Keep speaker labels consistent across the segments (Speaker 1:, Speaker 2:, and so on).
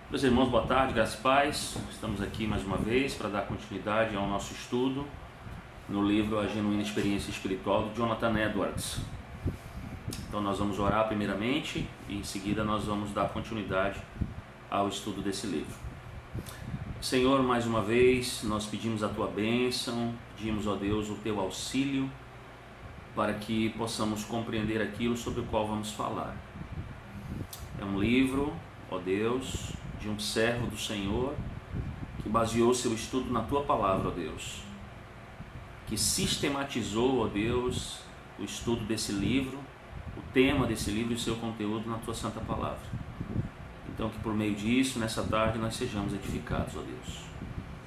Speaker 1: Meus irmãos, boa tarde, graças e paz. Estamos aqui mais uma vez para dar continuidade ao nosso estudo no livro A Genuína Experiência Espiritual de Jonathan Edwards. Então nós vamos orar primeiramente e em seguida nós vamos dar continuidade ao estudo desse livro. Senhor, mais uma vez nós pedimos a Tua bênção, pedimos, ó Deus, o Teu auxílio para que possamos compreender aquilo sobre o qual vamos falar. É um livro, ó Deus, de um servo do Senhor que baseou seu estudo na Tua palavra, ó Deus, que sistematizou, ó Deus, o estudo desse livro, o tema desse livro e o seu conteúdo na Tua santa palavra. Então que por meio disso, nessa tarde, nós sejamos edificados, ó Deus,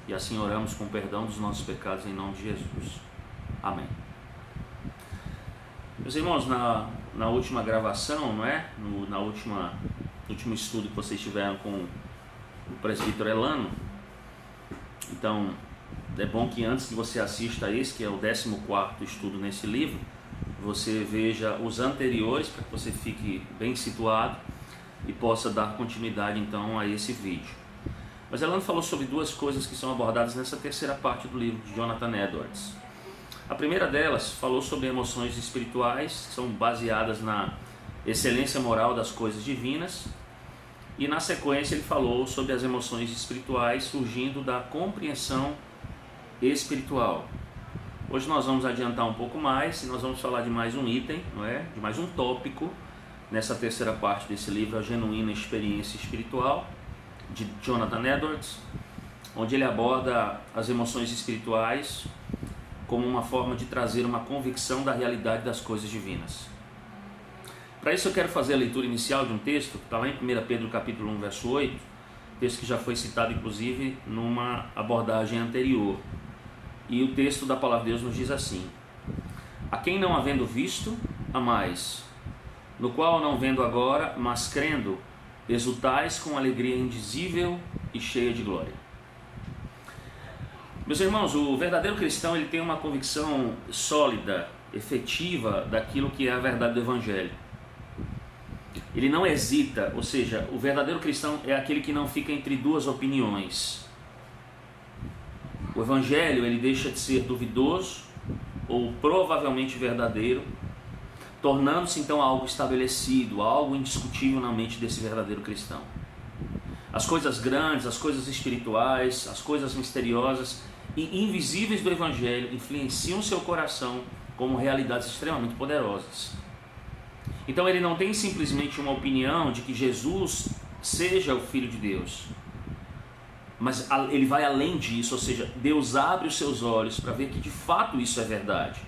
Speaker 1: e assim oramos com perdão dos nossos pecados em nome de Jesus. Amém. Meus irmãos, na última gravação, não é? No último estudo que vocês tiveram com o presbítero Elano, então é bom que antes que você assista a esse, que é o 14º estudo nesse livro, você veja os anteriores para que você fique bem situado e possa dar continuidade então a esse vídeo. Mas Elano falou sobre duas coisas que são abordadas nessa terceira parte do livro de Jonathan Edwards. A primeira delas falou sobre emoções espirituais, que são baseadas na excelência moral das coisas divinas, e na sequência ele falou sobre as emoções espirituais surgindo da compreensão espiritual. Hoje nós vamos adiantar um pouco mais e nós vamos falar de mais um item, não é? De mais um tópico nessa terceira parte desse livro, A Genuína Experiência Espiritual, de Jonathan Edwards, onde ele aborda as emoções espirituais como uma forma de trazer uma convicção da realidade das coisas divinas. Para isso eu quero fazer a leitura inicial de um texto que está lá em 1 Pedro capítulo 1, verso 8, texto que já foi citado inclusive numa abordagem anterior. E o texto da palavra de Deus nos diz assim: a quem não havendo visto, amais, no qual não vendo agora, mas crendo, exultais com alegria indizível e cheia de glória. Meus irmãos, o verdadeiro cristão ele tem uma convicção sólida, efetiva daquilo que é a verdade do Evangelho. Ele não hesita, ou seja, o verdadeiro cristão é aquele que não fica entre duas opiniões. O Evangelho ele deixa de ser duvidoso ou provavelmente verdadeiro, tornando-se então algo estabelecido, algo indiscutível na mente desse verdadeiro cristão. As coisas grandes, as coisas espirituais, as coisas misteriosas e invisíveis do Evangelho influenciam seu coração como realidades extremamente poderosas. Então ele não tem simplesmente uma opinião de que Jesus seja o Filho de Deus, mas ele vai além disso, ou seja, Deus abre os seus olhos para ver que de fato isso é verdade.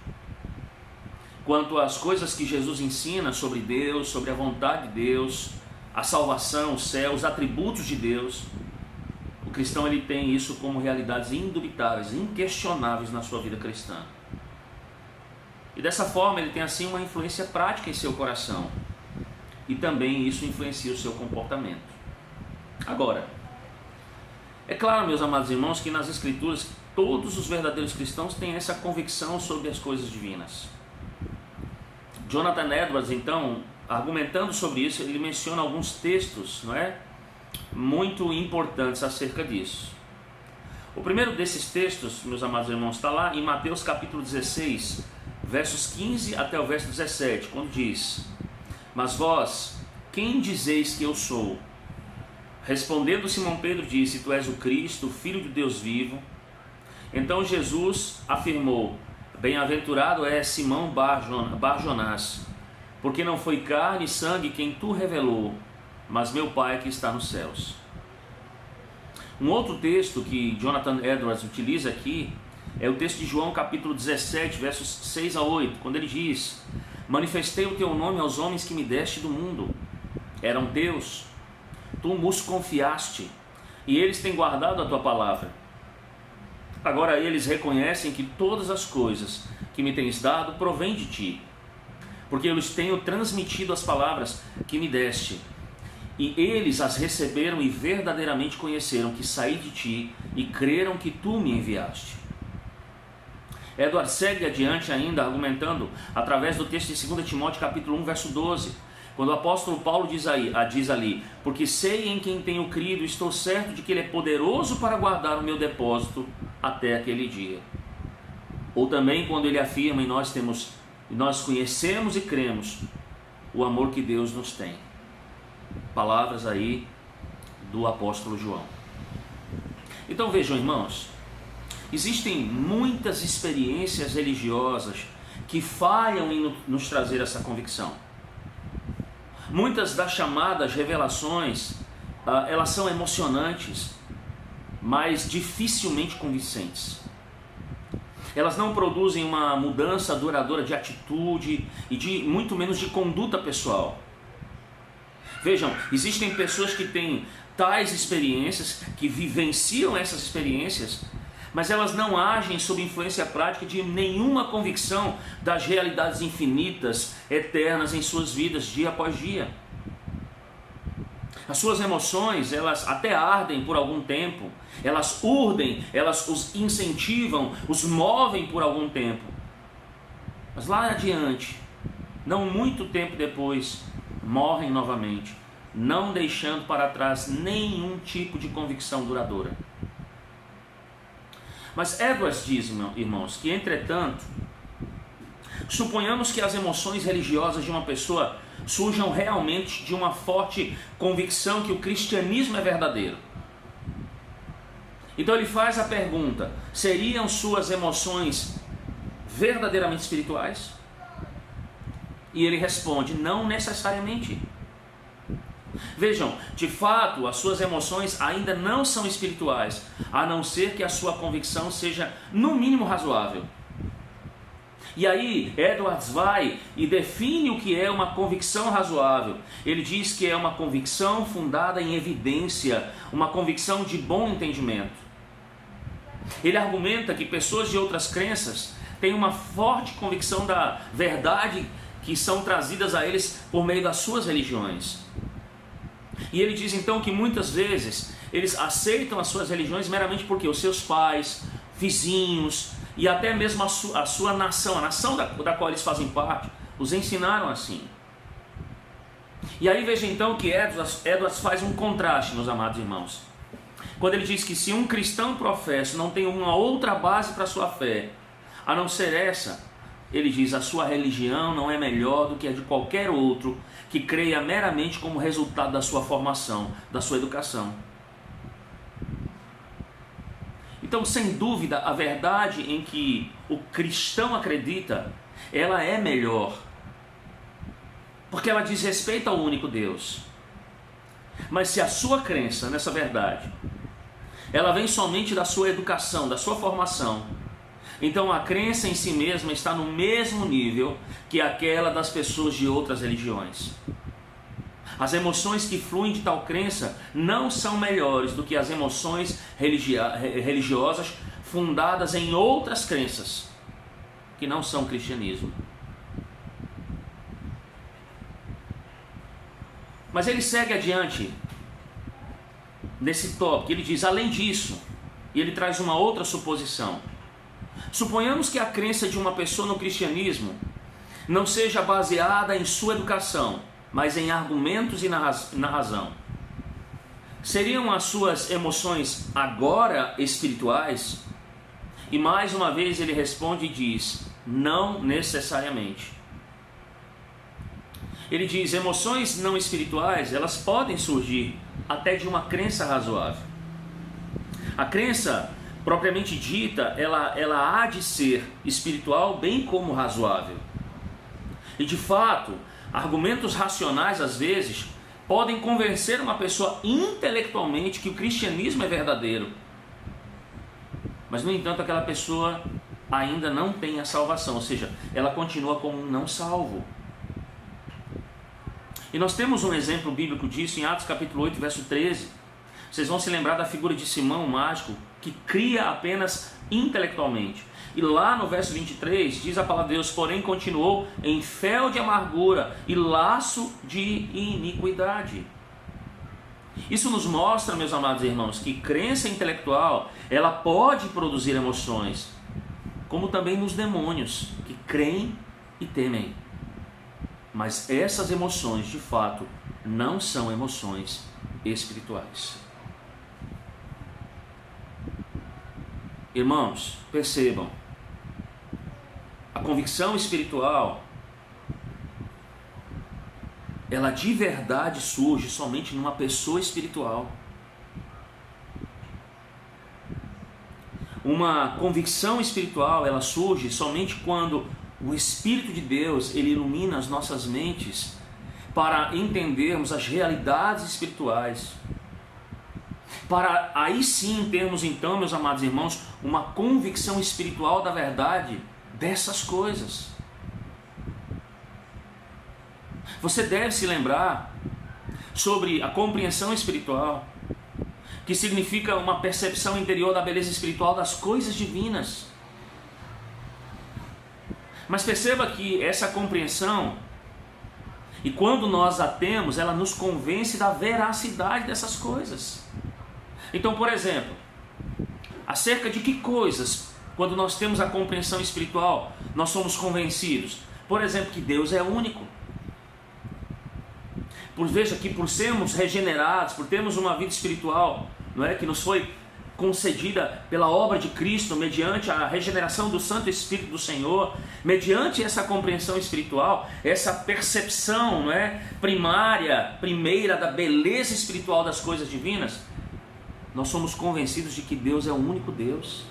Speaker 1: Quanto às coisas que Jesus ensina sobre Deus, sobre a vontade de Deus, a salvação, o céu, os atributos de Deus, o cristão ele tem isso como realidades indubitáveis, inquestionáveis na sua vida cristã. E dessa forma ele tem assim uma influência prática em seu coração. E também isso influencia o seu comportamento. Agora, é claro, meus amados irmãos, que nas Escrituras todos os verdadeiros cristãos têm essa convicção sobre as coisas divinas. Jonathan Edwards, então, argumentando sobre isso, ele menciona alguns textos, não é? Muito importantes acerca disso. O primeiro desses textos, meus amados irmãos, está lá em Mateus capítulo 16, versos 15 até o verso 17, quando diz: mas vós, quem dizeis que eu sou? Respondendo Simão Pedro disse: tu és o Cristo, o Filho de Deus vivo. Então Jesus afirmou: bem-aventurado és Simão Bar-Jonás, porque não foi carne e sangue quem tu revelou, mas meu Pai que está nos céus. Um outro texto que Jonathan Edwards utiliza aqui é o texto de João capítulo 17, versos 6 a 8, quando ele diz: manifestei o teu nome aos homens que me deste do mundo, eram teus, tu nos confiaste, e eles têm guardado a tua palavra. Agora eles reconhecem que todas as coisas que me tens dado provêm de ti, porque eu lhes tenho transmitido as palavras que me deste, e eles as receberam e verdadeiramente conheceram que saí de ti e creram que tu me enviaste. Edwards segue adiante ainda argumentando através do texto de 2 Timóteo capítulo 1, verso 12, Quando o apóstolo Paulo diz ali, porque sei em quem tenho crido, estou certo de que ele é poderoso para guardar o meu depósito até aquele dia. Ou também quando ele afirma, e nós conhecemos e cremos o amor que Deus nos tem. Palavras aí do apóstolo João. Então vejam, irmãos, existem muitas experiências religiosas que falham em nos trazer essa convicção. Muitas das chamadas revelações, elas são emocionantes, mas dificilmente convincentes. Elas não produzem uma mudança duradoura de atitude e muito menos de conduta pessoal. Vejam, existem pessoas que têm tais experiências, que vivenciam essas experiências, mas elas não agem sob influência prática de nenhuma convicção das realidades infinitas, eternas em suas vidas, dia após dia. As suas emoções, elas até ardem por algum tempo, elas urdem, elas os incentivam, os movem por algum tempo. Mas lá adiante, não muito tempo depois, morrem novamente, não deixando para trás nenhum tipo de convicção duradoura. Mas Edwards diz, irmãos, que entretanto, suponhamos que as emoções religiosas de uma pessoa surjam realmente de uma forte convicção que o cristianismo é verdadeiro. Então ele faz a pergunta: seriam suas emoções verdadeiramente espirituais? E ele responde: não necessariamente. Vejam, de fato, as suas emoções ainda não são espirituais, a não ser que a sua convicção seja no mínimo razoável. E aí Edwards vai e define o que é uma convicção razoável. Ele diz que é uma convicção fundada em evidência, uma convicção de bom entendimento. Ele argumenta que pessoas de outras crenças têm uma forte convicção da verdade que são trazidas a eles por meio das suas religiões. E ele diz então que muitas vezes eles aceitam as suas religiões meramente porque os seus pais, vizinhos e até mesmo a sua nação, a nação da qual eles fazem parte, os ensinaram assim. E aí veja então que Edwards faz um contraste, meus amados irmãos. Quando ele diz que se um cristão professo não tem uma outra base para a sua fé, a não ser essa, ele diz: a sua religião não é melhor do que a de qualquer outro que creia meramente como resultado da sua formação, da sua educação. Então, sem dúvida, a verdade em que o cristão acredita, ela é melhor, porque ela diz respeito ao único Deus. Mas se a sua crença nessa verdade, ela vem somente da sua educação, da sua formação, então a crença em si mesma está no mesmo nível que aquela das pessoas de outras religiões. As emoções que fluem de tal crença não são melhores do que as emoções religiosas fundadas em outras crenças, que não são cristianismo. Mas ele segue adiante nesse tópico. Ele diz: além disso, e ele traz uma outra suposição. Suponhamos que a crença de uma pessoa no cristianismo não seja baseada em sua educação, mas em argumentos e na razão. Seriam as suas emoções agora espirituais? E mais uma vez ele responde e diz: não necessariamente. Ele diz: emoções não espirituais, elas podem surgir até de uma crença razoável. A crença propriamente dita, ela há de ser espiritual bem como razoável. E de fato, argumentos racionais às vezes podem convencer uma pessoa intelectualmente que o cristianismo é verdadeiro. Mas no entanto aquela pessoa ainda não tem a salvação, ou seja, ela continua como um não salvo. E nós temos um exemplo bíblico disso em Atos capítulo 8, verso 13. Vocês vão se lembrar da figura de Simão, o mágico, que cria apenas intelectualmente. E lá no verso 23, diz a palavra de Deus: porém continuou em fel de amargura e laço de iniquidade. Isso nos mostra, meus amados irmãos, que crença intelectual, ela pode produzir emoções, como também nos demônios, que creem e temem. Mas essas emoções, de fato, não são emoções espirituais. Irmãos, percebam, a convicção espiritual, ela de verdade surge somente numa pessoa espiritual. Uma convicção espiritual, ela surge somente quando o Espírito de Deus, ele ilumina as nossas mentes para entendermos as realidades espirituais. Para aí sim termos então, meus amados irmãos, uma convicção espiritual da verdade dessas coisas. Você deve se lembrar sobre a compreensão espiritual, que significa uma percepção interior da beleza espiritual das coisas divinas. Mas perceba que essa compreensão, e quando nós a temos, ela nos convence da veracidade dessas coisas. Então, por exemplo, acerca de que coisas, quando nós temos a compreensão espiritual, nós somos convencidos? Por exemplo, que Deus é único. Veja que por sermos regenerados, por termos uma vida espiritual, não é, que nos foi concedida pela obra de Cristo, mediante a regeneração do Santo Espírito do Senhor, mediante essa compreensão espiritual, essa percepção, não é, primeira da beleza espiritual das coisas divinas, nós somos convencidos de que Deus é o único Deus.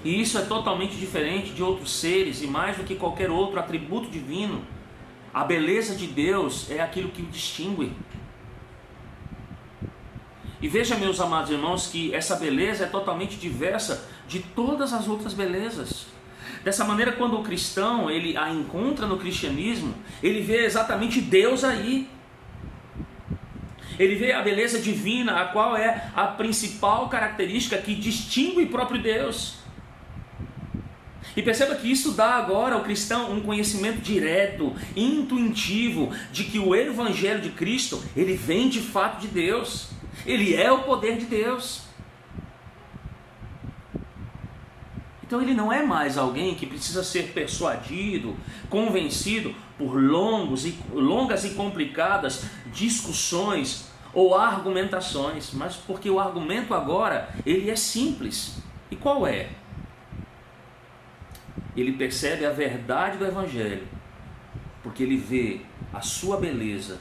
Speaker 1: E isso é totalmente diferente de outros seres, e mais do que qualquer outro atributo divino, a beleza de Deus é aquilo que o distingue. E veja, meus amados irmãos, que essa beleza é totalmente diversa de todas as outras belezas. Dessa maneira, quando o cristão ele a encontra no cristianismo, ele vê exatamente Deus aí. Ele vê a beleza divina, a qual é a principal característica que distingue o próprio Deus. E perceba que isso dá agora ao cristão um conhecimento direto, intuitivo, de que o Evangelho de Cristo, ele vem de fato de Deus. Ele é o poder de Deus. Então ele não é mais alguém que precisa ser persuadido, convencido por longas e complicadas discussões ou argumentações, mas porque o argumento agora, ele é simples. E qual é? Ele percebe a verdade do Evangelho, porque ele vê a sua beleza,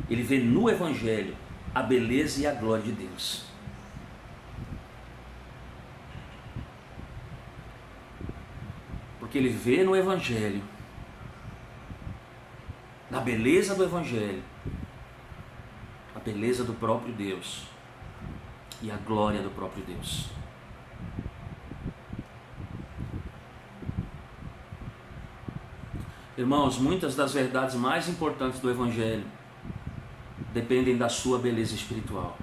Speaker 1: ele vê no Evangelho a beleza e a glória de Deus. Porque ele vê no Evangelho, na beleza do Evangelho, a beleza do próprio Deus e a glória do próprio Deus. Irmãos, muitas das verdades mais importantes do Evangelho dependem da sua beleza espiritual.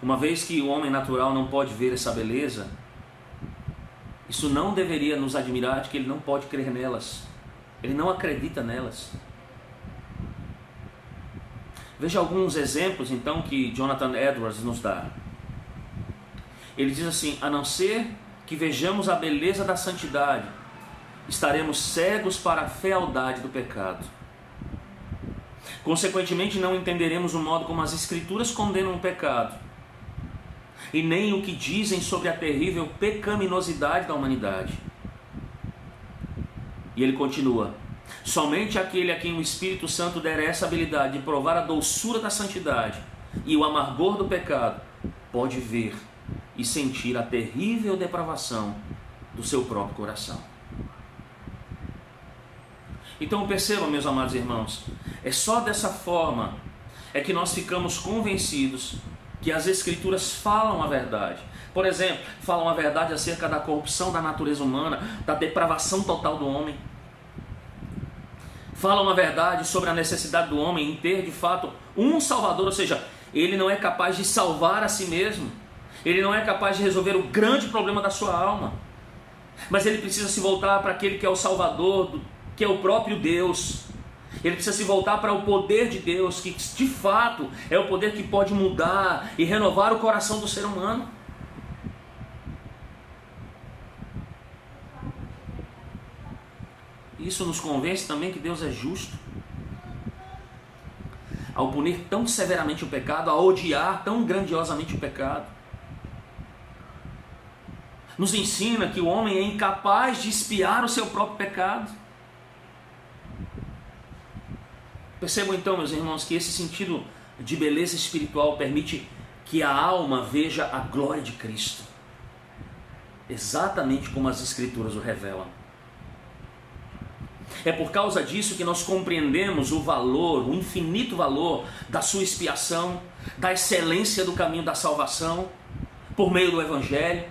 Speaker 1: Uma vez que o homem natural não pode ver essa beleza, isso não deveria nos admirar de que ele não pode crer nelas. Ele não acredita nelas. Veja alguns exemplos então que Jonathan Edwards nos dá. Ele diz assim: a não ser que vejamos a beleza da santidade, estaremos cegos para a fealdade do pecado. Consequentemente, não entenderemos o modo como as Escrituras condenam o pecado, e nem o que dizem sobre a terrível pecaminosidade da humanidade. E ele continua: somente aquele a quem o Espírito Santo der essa habilidade de provar a doçura da santidade e o amargor do pecado, pode ver e sentir a terrível depravação do seu próprio coração. Então percebam, meus amados irmãos, é só dessa forma é que nós ficamos convencidos que as Escrituras falam a verdade. Por exemplo, falam a verdade acerca da corrupção da natureza humana, da depravação total do homem. Falam a verdade sobre a necessidade do homem em ter de fato um Salvador, ou seja, ele não é capaz de salvar a si mesmo, ele não é capaz de resolver o grande problema da sua alma, mas ele precisa se voltar para aquele que é o Salvador, que é o próprio Deus. Ele precisa se voltar para o poder de Deus, que de fato é o poder que pode mudar e renovar o coração do ser humano. Isso nos convence também que Deus é justo ao punir tão severamente o pecado, a odiar tão grandiosamente o pecado. Nos ensina que o homem é incapaz de expiar o seu próprio pecado. Percebam então, meus irmãos, que esse sentido de beleza espiritual permite que a alma veja a glória de Cristo, exatamente como as Escrituras o revelam. É por causa disso que nós compreendemos o valor, o infinito valor da sua expiação, da excelência do caminho da salvação, por meio do Evangelho.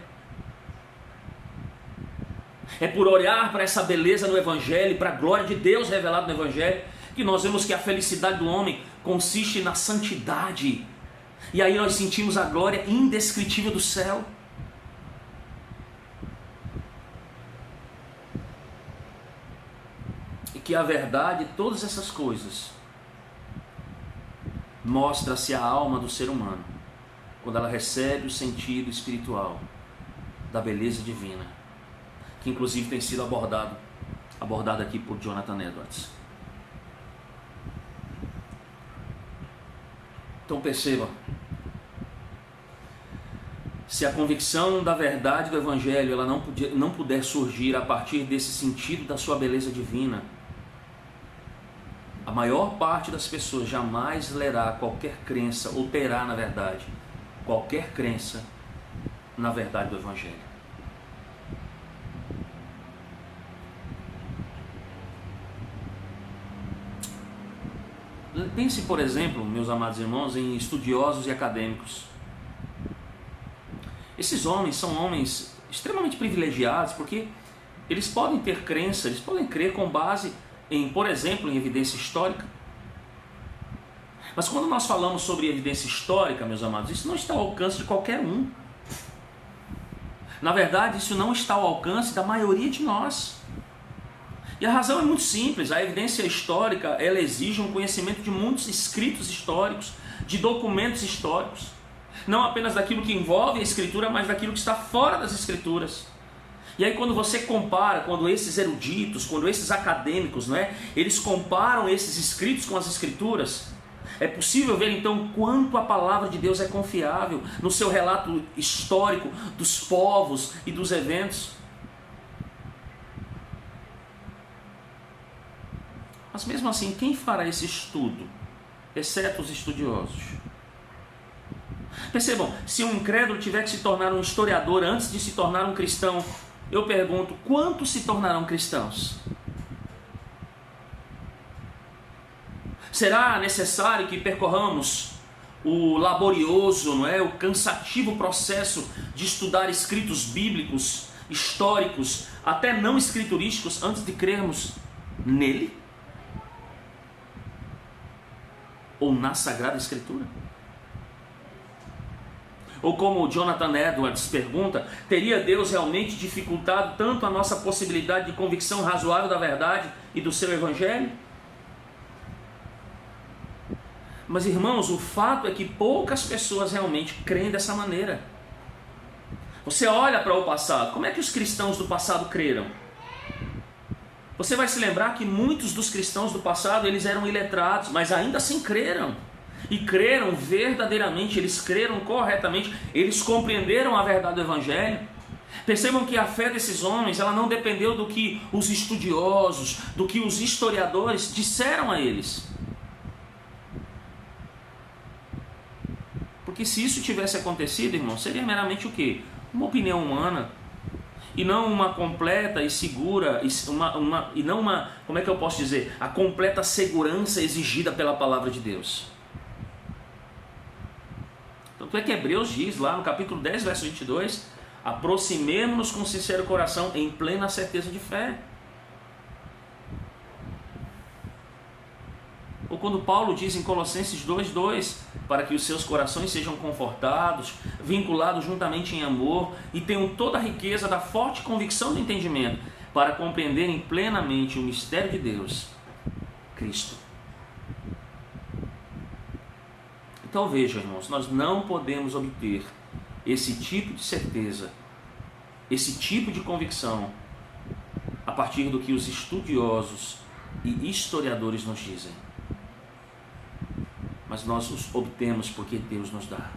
Speaker 1: É por olhar para essa beleza no Evangelho, para a glória de Deus revelada no Evangelho, que nós vemos que a felicidade do homem consiste na santidade. E aí nós sentimos a glória indescritível do céu. E que a verdade, todas essas coisas, mostra-se a alma do ser humano, quando ela recebe o sentido espiritual da beleza divina, que inclusive tem sido abordado aqui por Jonathan Edwards. Então perceba, se a convicção da verdade do Evangelho ela não puder surgir a partir desse sentido da sua beleza divina, a maior parte das pessoas jamais lerá qualquer crença, ou terá, na verdade, qualquer crença na verdade do Evangelho. Pense, por exemplo, meus amados irmãos, em estudiosos e acadêmicos. Esses homens são homens extremamente privilegiados, porque eles podem ter crença, eles podem crer com base em, por exemplo, em evidência histórica. Mas quando nós falamos sobre evidência histórica, meus amados, isso não está ao alcance de qualquer um. Na verdade, isso não está ao alcance da maioria de nós. E a razão é muito simples. A evidência histórica, ela exige um conhecimento de muitos escritos históricos, de documentos históricos. Não apenas daquilo que envolve a Escritura, mas daquilo que está fora das Escrituras. E aí quando você compara, quando esses eruditos, quando esses acadêmicos, eles comparam esses escritos com as Escrituras, é possível ver então quanto a palavra de Deus é confiável no seu relato histórico dos povos e dos eventos. Mas mesmo assim, quem fará esse estudo, exceto os estudiosos? Percebam, se um incrédulo tiver que se tornar um historiador antes de se tornar um cristão, eu pergunto, quantos se tornarão cristãos? Será necessário que percorramos o laborioso, o cansativo processo de estudar escritos bíblicos, históricos, até não escriturísticos, antes de crermos nele? Ou na Sagrada Escritura? Ou como Jonathan Edwards pergunta, teria Deus realmente dificultado tanto a nossa possibilidade de convicção razoável da verdade e do seu Evangelho? Mas irmãos, o fato é que poucas pessoas realmente creem dessa maneira. Você olha para o passado, como é que os cristãos do passado creram? Você vai se lembrar que muitos dos cristãos do passado, eles eram iletrados, mas ainda assim creram. E creram verdadeiramente, eles creram corretamente, eles compreenderam a verdade do Evangelho. Percebam que a fé desses homens, ela não dependeu do que os estudiosos, do que os historiadores disseram a eles. Porque se isso tivesse acontecido, irmão, seria meramente o quê? Uma opinião humana. E não uma completa e segura, e não uma, como é que eu posso dizer? A completa segurança exigida pela palavra de Deus. Tanto é que Hebreus diz lá no capítulo 10, verso 22, aproximemo-nos com sincero coração em plena certeza de fé. Ou quando Paulo diz em Colossenses 2:2, para que os seus corações sejam confortados, vinculados juntamente em amor e tenham toda a riqueza da forte convicção do entendimento, para compreenderem plenamente o mistério de Deus, Cristo. Então vejam, irmãos, nós não podemos obter esse tipo de certeza, esse tipo de convicção, a partir do que os estudiosos e historiadores nos dizem, mas nós os obtemos porque Deus nos dá.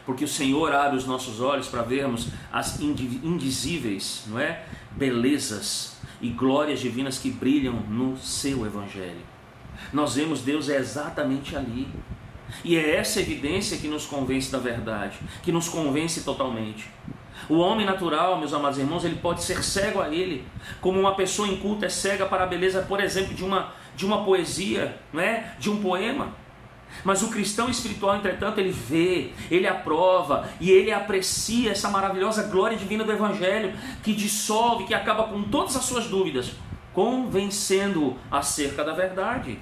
Speaker 1: Porque o Senhor abre os nossos olhos para vermos as indizíveis, não é? Belezas e glórias divinas que brilham no seu Evangelho. Nós vemos Deus exatamente ali. E é essa evidência que nos convence da verdade, que nos convence totalmente. O homem natural, meus amados irmãos, ele pode ser cego a ele, como uma pessoa inculta é cega para a beleza, por exemplo, de uma poesia, não é? De um poema. Mas o cristão espiritual, entretanto, ele vê, ele aprova e ele aprecia essa maravilhosa glória divina do Evangelho, que dissolve, que acaba com todas as suas dúvidas, convencendo-o acerca da verdade.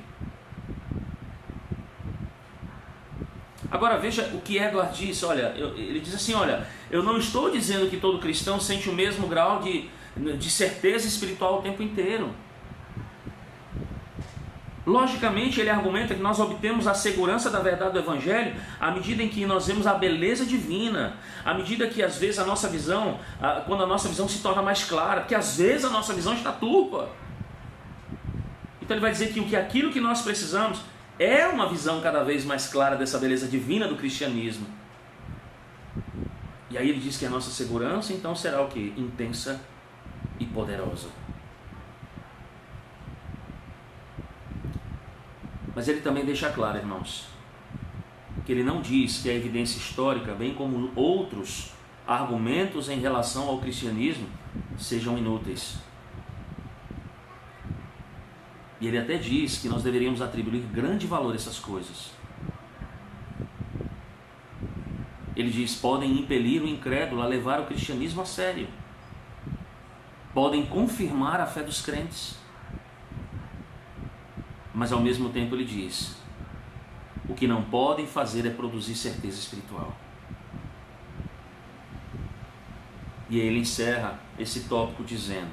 Speaker 1: Agora veja o que Edward diz. Olha, ele diz assim, olha, eu não estou dizendo que todo cristão sente o mesmo grau de certeza espiritual o tempo inteiro. Logicamente, ele argumenta que nós obtemos a segurança da verdade do Evangelho à medida em que nós vemos a beleza divina, à medida que às vezes a nossa visão, quando a nossa visão se torna mais clara, porque às vezes a nossa visão está turva. Então ele vai dizer que aquilo que nós precisamos é uma visão cada vez mais clara dessa beleza divina do cristianismo. E aí ele diz que a nossa segurança então será o quê? Intensa e poderosa. Mas ele também deixa claro, irmãos, que ele não diz que a evidência histórica, bem como outros argumentos em relação ao cristianismo, sejam inúteis. E ele até diz que nós deveríamos atribuir grande valor a essas coisas. Ele diz, podem impelir o incrédulo a levar o cristianismo a sério. Podem confirmar a fé dos crentes. Mas ao mesmo tempo ele diz, o que não podem fazer é produzir certeza espiritual. E ele encerra esse tópico dizendo,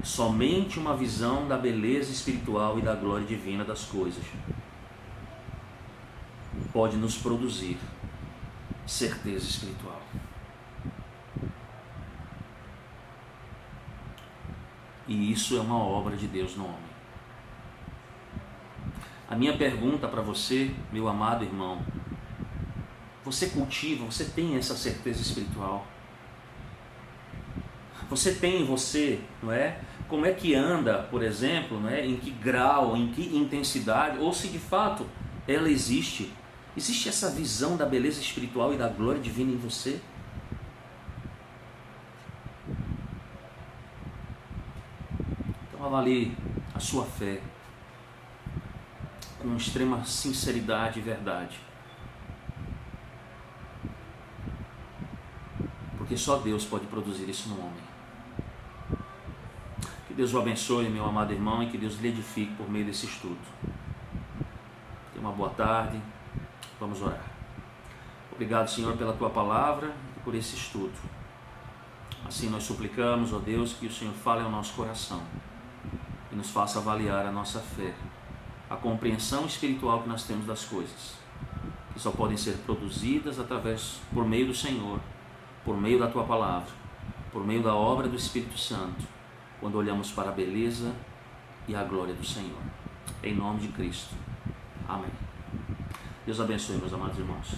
Speaker 1: somente uma visão da beleza espiritual e da glória divina das coisas pode nos produzir certeza espiritual. E isso é uma obra de Deus no homem. A minha pergunta para você, meu amado irmão, você cultiva, você tem essa certeza espiritual? Você tem em você, não é? Como é que anda, por exemplo, não é? Em que grau, em que intensidade, ou se de fato ela existe? Existe essa visão da beleza espiritual e da glória divina em você? Então avalie a sua fé com extrema sinceridade e verdade. Porque só Deus pode produzir isso no homem. Que Deus o abençoe, meu amado irmão, e que Deus lhe edifique por meio desse estudo. Tenha uma boa tarde. Vamos orar. Obrigado, Senhor, pela Tua palavra e por esse estudo. Assim nós suplicamos, ó Deus, que o Senhor fale ao nosso coração e nos faça avaliar a nossa fé, a compreensão espiritual que nós temos das coisas, que só podem ser produzidas por meio do Senhor, por meio da Tua palavra, por meio da obra do Espírito Santo, quando olhamos para a beleza e a glória do Senhor. Em nome de Cristo. Amém. Deus abençoe, meus amados irmãos.